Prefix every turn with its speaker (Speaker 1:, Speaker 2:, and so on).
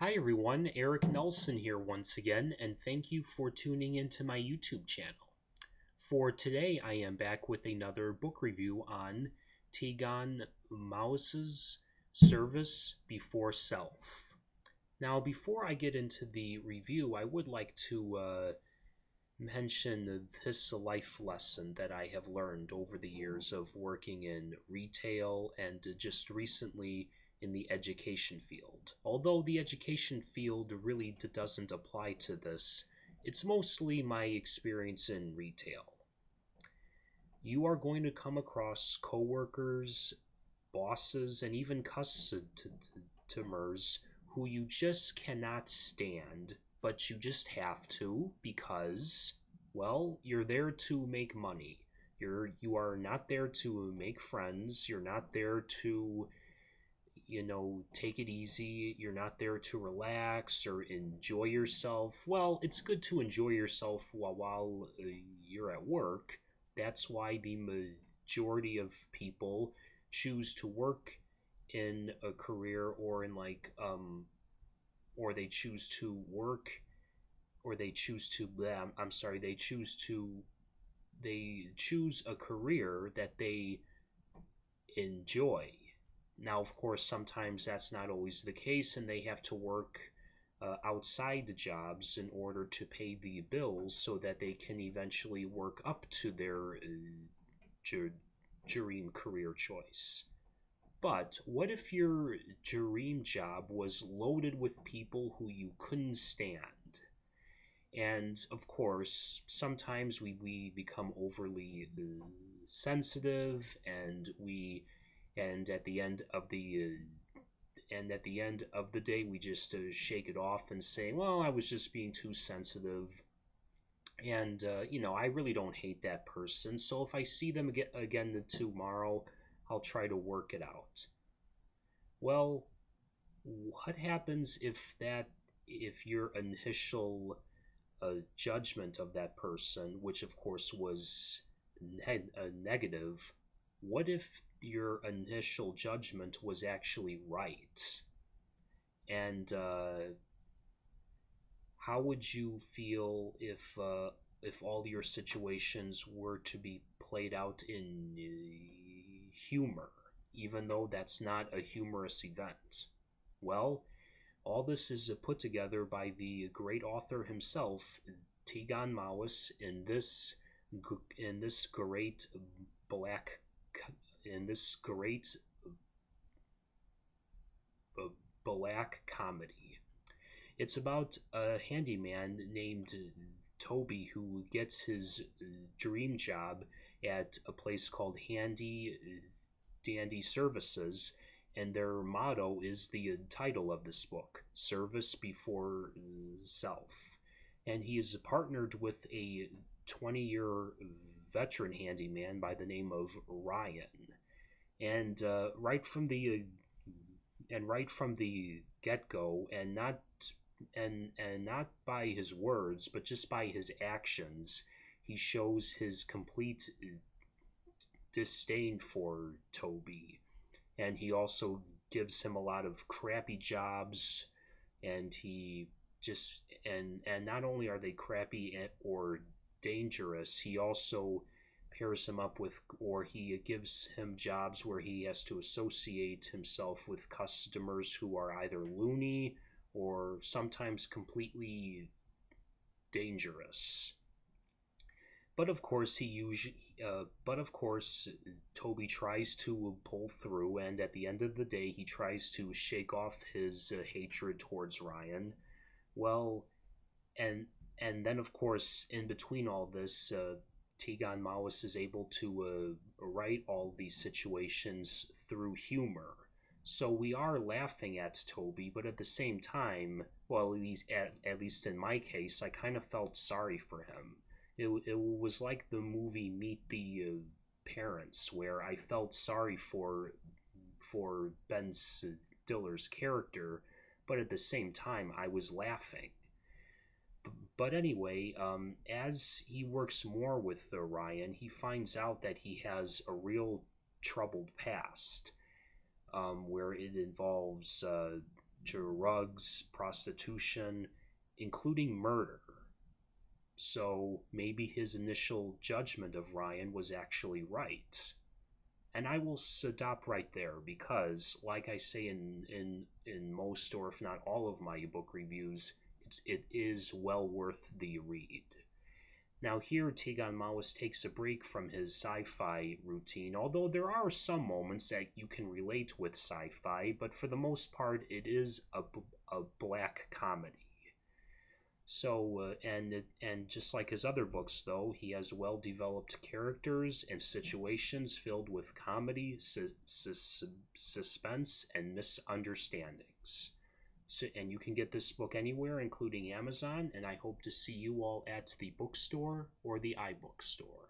Speaker 1: Hi everyone, Eric Nelson here once again, and thank you for tuning into my YouTube channel. For today, I am back with another book review on Tegon Mouse's Service Before Self. Now, before I get into the review, I would like to mention this life lesson that I have learned over the years of working in retail and just recently in the education field. Although the education field really doesn't apply to this, it's mostly my experience in retail. You are going to come across coworkers, bosses, and even customers who you just cannot stand, but you just have to because, well, you're there to make money. You are not there to make friends. You're not there to, take it easy. You're not there to relax or enjoy yourself. Well, it's good to enjoy yourself while you're at work. That's why the majority of people choose to work in a career or in or they choose to work or they choose to I'm sorry they choose a career that they enjoy. Now, of course, sometimes that's not always the case, and they have to work outside the jobs in order to pay the bills so that they can eventually work up to their dream career choice. But what if your dream job was loaded with people who you couldn't stand? And of course, sometimes we become overly sensitive, and at the end of the day, we just shake it off and say, "Well, I was just being too sensitive." And I really don't hate that person. So if I see them again tomorrow, I'll try to work it out. Well, what happens if your initial judgment of that person, which of course was negative, what if your initial judgment was actually right? And how would you feel if all your situations were to be played out in humor, even though that's not a humorous event? Well, all this is put together by the great author himself, Tegon Mowis, in this great black in this great black comedy. It's about a handyman named Toby who gets his dream job at a place called Handy Dandy Services, and their motto is the title of this book, Service Before Self. And he is partnered with a 20-year veteran handyman by the name of Ryan. And right from the get-go, and not by his words, but just by his actions, he shows his complete disdain for Toby, and he also gives him a lot of crappy jobs, and he just and not only are they crappy or dangerous, he also pairs him up with, or he gives him jobs where he has to associate himself with customers who are either loony or sometimes completely dangerous. But of course, Toby tries to pull through, and at the end of the day, he tries to shake off his hatred towards Ryan. Well, and then of course, in between all this, Tegon Mowis is able to write all these situations through humor. So we are laughing at Toby, but at the same time, well, at least in my case, I kind of felt sorry for him. It was like the movie Meet the Parents, where I felt sorry for Ben Stiller's character, but at the same time, I was laughing. But anyway, as he works more with Ryan, he finds out that he has a real troubled past, where it involves drugs, prostitution, including murder. So maybe his initial judgment of Ryan was actually right. And I will stop right there because, like I say in most, or if not all, of my book reviews, it is well worth the read. Now here, Tegon Maus takes a break from his sci-fi routine, although there are some moments that you can relate with sci-fi, but for the most part, it is a black comedy. So, and just like his other books, though, he has well-developed characters and situations filled with comedy, suspense, and misunderstandings. So, and you can get this book anywhere, including Amazon, and I hope to see you all at the bookstore or the iBookstore.